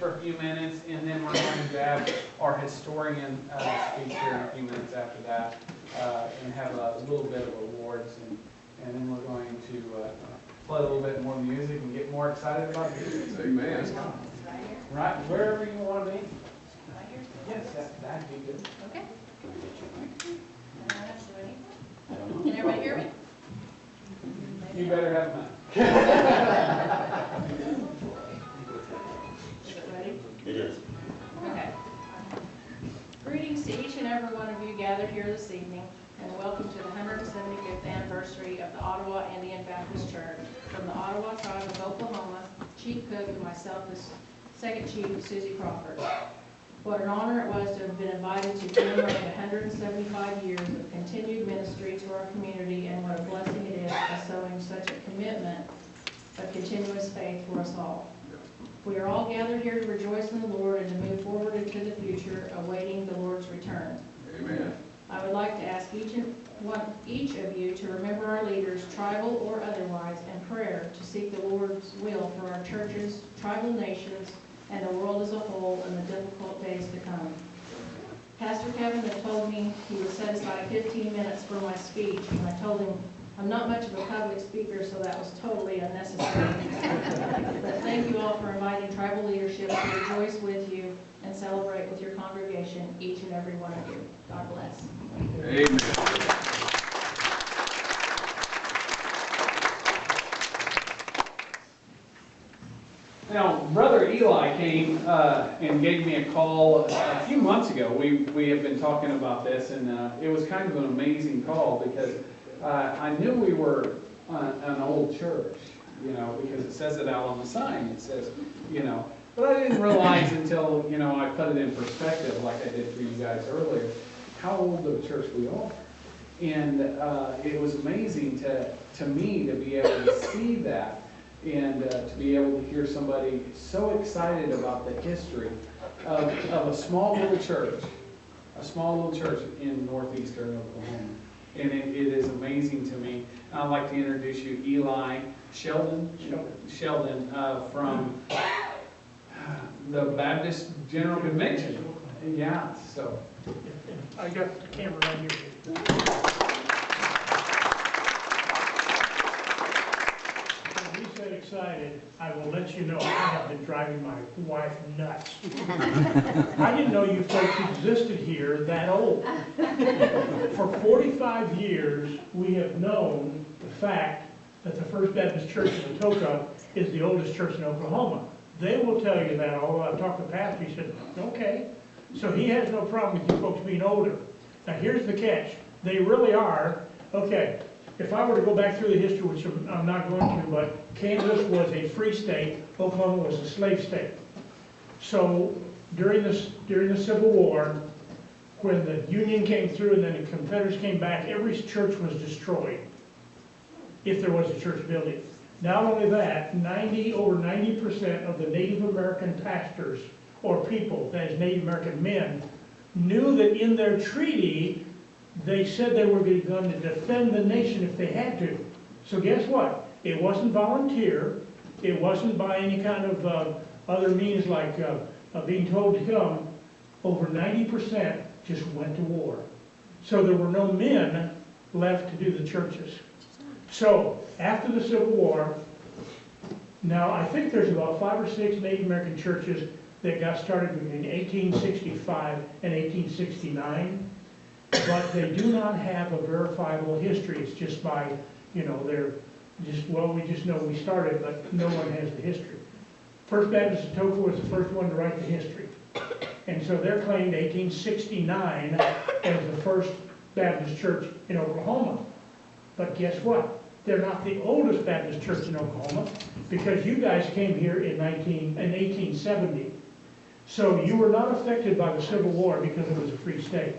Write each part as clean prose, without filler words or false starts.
for a few minutes, and then we're going to have our historian speak here in a few minutes after that, and have a little bit of awards, and then we're going to play a little bit more music and get more excited about Jesus. Amen. Right, wherever you want to be. Yes, that'd be good. Okay. Can everybody hear me? You better have mine. Ready? It is. Okay. Greetings to each and every one of you gathered here this evening, and welcome to the 175th anniversary of the Ottawa Indian Baptist Church. From the Ottawa Tribe of Oklahoma, Chief Cook and myself as Second Chief Susie Crawford. What an honor it was to have been invited to commemorate 175 years of continued ministry to our community, and what a blessing it is by showing such a commitment of continuous faith for us all. We are all gathered here to rejoice in the Lord and to move forward into the future, awaiting the Lord's return. Amen. I would like to ask each of you to remember our leaders, tribal or otherwise, in prayer to seek the Lord's will for our churches, tribal nations, and the world as a whole in the difficult days to come. Pastor Kevin had told me he would set aside 15 minutes for my speech, and I told him I'm not much of a public speaker, so that was totally unnecessary. But thank you all for inviting tribal leadership to rejoice with you and celebrate with your congregation, each and every one of you. God bless. Amen. Now, Brother Eli came and gave me a call a few months ago. We have been talking about this, and it was kind of an amazing call because I knew we were an old church, because it says it out on the sign. It says, but I didn't realize until, I put it in perspective like I did for you guys earlier, how old of a church we are. And it was amazing to me to be able to see that. And to be able to hear somebody so excited about the history of a small little church in northeastern Oklahoma. And it is amazing to me. And I'd like to introduce you Eli Sheldon from the Baptist General Convention. Yeah, so. I got the camera right here. Excited, I will let you know I have been driving my wife nuts. I didn't know you folks existed here that old. For 45 years, we have known the fact that the First Baptist Church in Atoka is the oldest church in Oklahoma. They will tell you that, although I've talked to the pastor, he said, okay. So he has no problem with you folks being older. Now here's the catch. They really are, okay. If I were to go back through the history, which I'm not going to, but Kansas was a free state, Oklahoma was a slave state. So during the Civil War, when the Union came through and then the Confederates came back, every church was destroyed, if there was a church building. Not only that, over 90% of the Native American pastors or people, that is Native American men, knew that in their treaty, they said they were going to defend the nation if they had to. So guess what? It wasn't volunteer. It wasn't by any kind of other means like being told to come. Over 90% just went to war. So there were no men left to do the churches. So after the Civil War, now I think there's about 5 or 6 Native American churches that got started between 1865 and 1869. But they do not have a verifiable history. It's just by, they're just, well, we just know we started, but no one has the history. First Baptist Atoka was the first one to write the history. And so they're claimed 1869 as the first Baptist church in Oklahoma. But guess what? They're not the oldest Baptist church in Oklahoma, because you guys came here in 1870. So you were not affected by the Civil War because it was a free state.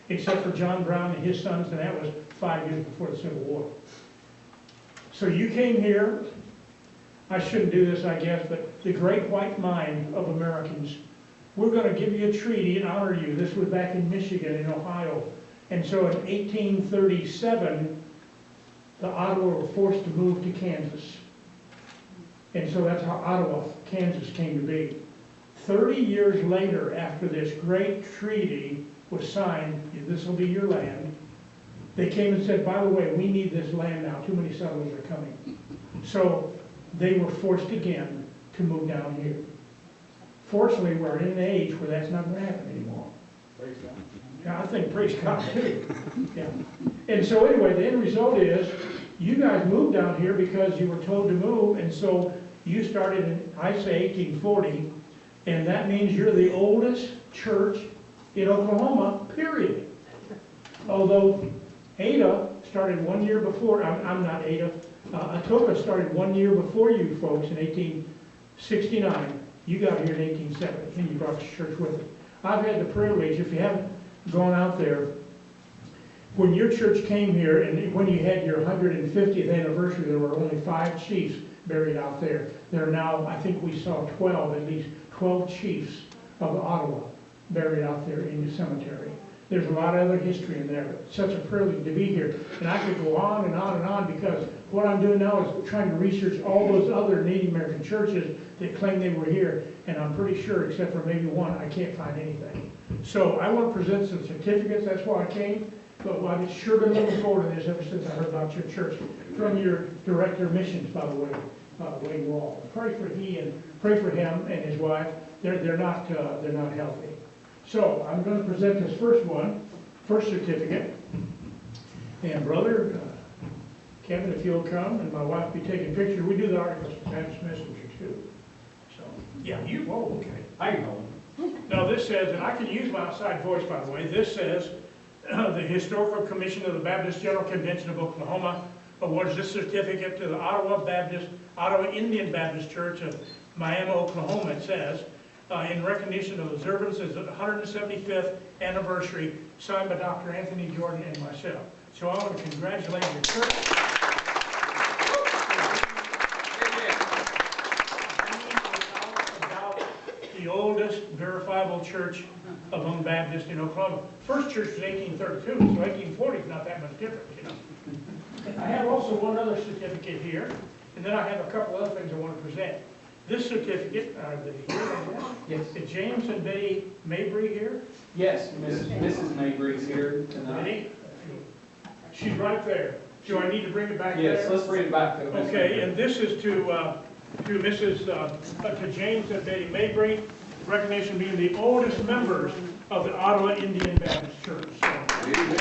Except for John Brown and his sons, and that was 5 years before the Civil War. So you came here, I shouldn't do this, I guess, but the great white mind of Americans, we're going to give you a treaty and honor you. This was back in Michigan, in Ohio. And so in 1837, the Ottawa were forced to move to Kansas. And so that's how Ottawa, Kansas came to be. 30 years later, after this great treaty was signed, this will be your land, they came and said, by the way, we need this land now, too many settlers are coming. So they were forced again to move down here. Fortunately, we're in an age where that's not going to happen anymore. Praise God. Yeah, I think praise God too. Yeah. And so anyway, the end result is you guys moved down here because you were told to move, and so you started in, I say 1840, and that means you're the oldest church in Oklahoma, period. Although Ada started 1 year before, I'm not Ada, Atoka started 1 year before you folks in 1869. You got here in 1870, and you brought the church with it. I've had the privilege, if you haven't gone out there, when your church came here, and when you had your 150th anniversary, there were only 5 chiefs buried out there. There are now, I think we saw 12, at least 12 chiefs of Ottawa buried out there in the cemetery. There's a lot of other history in there, but such a privilege to be here. And I could go on and on and on, because what I'm doing now is trying to research all those other Native American churches that claim they were here, and I'm pretty sure, except for maybe one, I can't find anything. So I want to present some certificates, that's why I came, but I've sure been looking forward to this ever since I heard about your church. From your director of missions, by the way, Wayne Wall. Pray for him and his wife. They're not healthy. So I'm going to present this first certificate. And brother Kevin, if you'll come, and my wife will be taking pictures. We do the articles for Baptist Messenger too. So yeah, okay. I know. Now this says, and I can use my outside voice, by the way. This says, the Historical Commission of the Baptist General Convention of Oklahoma awards this certificate to the Ottawa Indian Baptist Church of Miami, Oklahoma, it says, in recognition of observance of the 175th anniversary, signed by Dr. Anthony Jordan and myself. So I want to congratulate your church. About the oldest verifiable church among Baptists in Oklahoma. First church was 1832, so 1840 is not that much different, you know. I have also one other certificate here, and then I have a couple other things I want to present. This certificate, Yes. Is James and Betty Mabry here? Yes, Mrs. Mabry's here tonight. Betty? She's right there. Do I need to bring it back there? Yes, let's bring it back to Mrs. Okay, Mabry. and this is to James and Betty Mabry, recognition being the oldest members of the Ottawa Indian Baptist Church. So, Amen.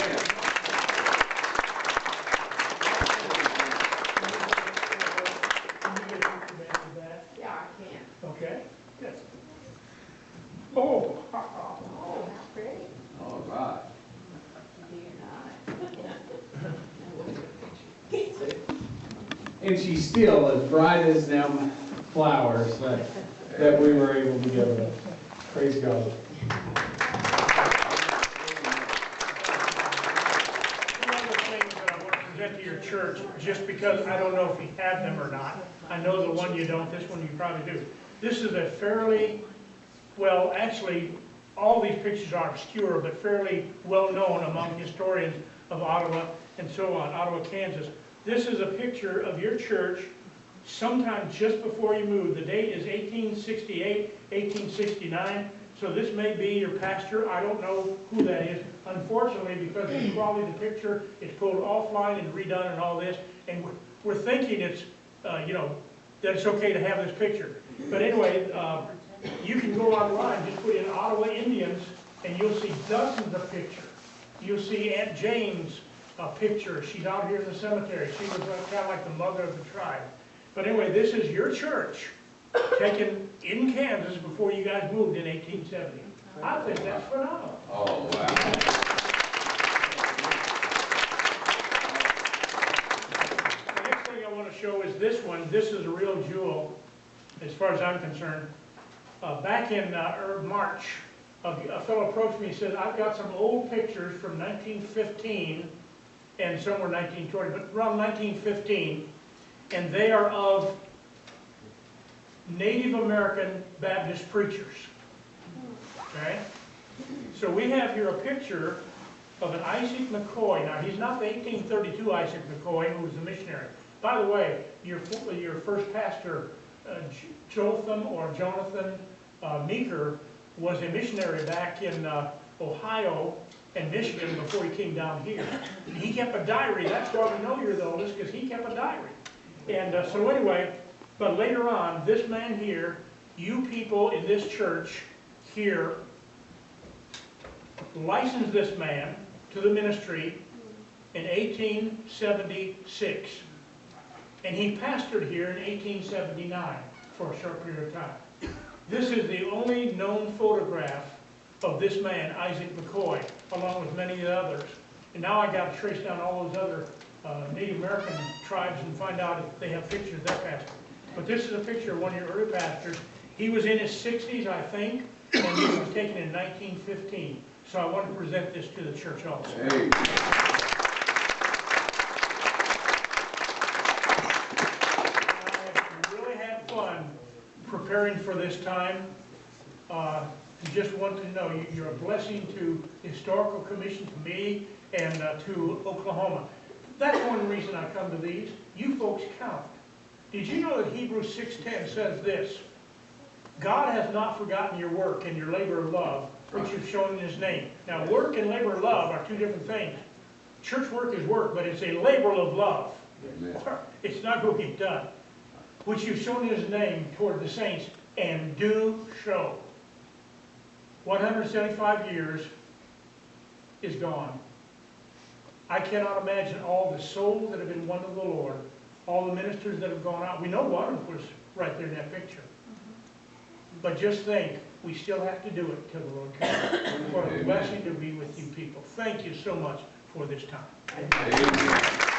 Yeah, I can. okay, good. Oh, Oh, that's pretty. All right. And she's still as bright as them flowers that we were able to give her. Praise God. One of the things that I want to present to your church, just because I don't know if you have them or not. I know the one you don't, this one you probably do. This is a fairly, well, actually, all these pictures are obscure, but fairly well known among historians of Ottawa and so on, Ottawa, Kansas. This is a picture of your church sometime just before you moved. The date is 1868, 1869. So this may be your pastor. I don't know who that is. Unfortunately, because of the quality of the picture, it's pulled offline and redone and all this. And we're thinking it's, that it's okay to have this picture. But anyway, you can go online, just put in Ottawa Indians, and you'll see dozens of pictures. You'll see Aunt Jane's picture. She's out here in the cemetery. She was kind of like the mother of the tribe. But anyway, this is your church taken in Kansas before you guys moved in 1870. I think that's phenomenal. Oh, wow. The next thing I want to show is this one. This is a real jewel, as far as I'm concerned. Back in March, a fellow approached me and said, I've got some old pictures from 1915, and some were 1920, but around 1915, and they are of Native American Baptist preachers. Okay? So we have here a picture of an Isaac McCoy. Now, he's not the 1832 Isaac McCoy who was the missionary. By the way, your first pastor, Jonathan Meeker was a missionary back in Ohio and Michigan before he came down here. And he kept a diary. That's why we know you're the oldest, because he kept a diary. And so anyway, but later on, this man here, you people in this church here, licensed this man to the ministry in 1876. And he pastored here in 1879 for a short period of time. This is the only known photograph of this man, Isaac McCoy, along with many others. And now I got to trace down all those other Native American tribes and find out if they have pictures of that pastor. But this is a picture of one of your early pastors. He was in his 60s, I think, and he was taken in 1915. So I want to present this to the church also. Hey. I really had fun preparing for this time. Just want to know you're a blessing to the Historical Commission, to me, and to Oklahoma. That's one reason I come to these. You folks count. Did you know that Hebrews 6:10 says this? God has not forgotten your work and your labor of love, which you've shown in His name. Now, work and labor of love are two different things. Church work is work, but it's a labor of love. Amen. It's not going to get done. Which you've shown in His name toward the saints, and do show. 175 years is gone. I cannot imagine all the souls that have been won to the Lord, all the ministers that have gone out. We know one was right there in that picture. But just think, we still have to do it till the Lord comes. What a blessing to be with you people. Thank you so much for this time. Amen.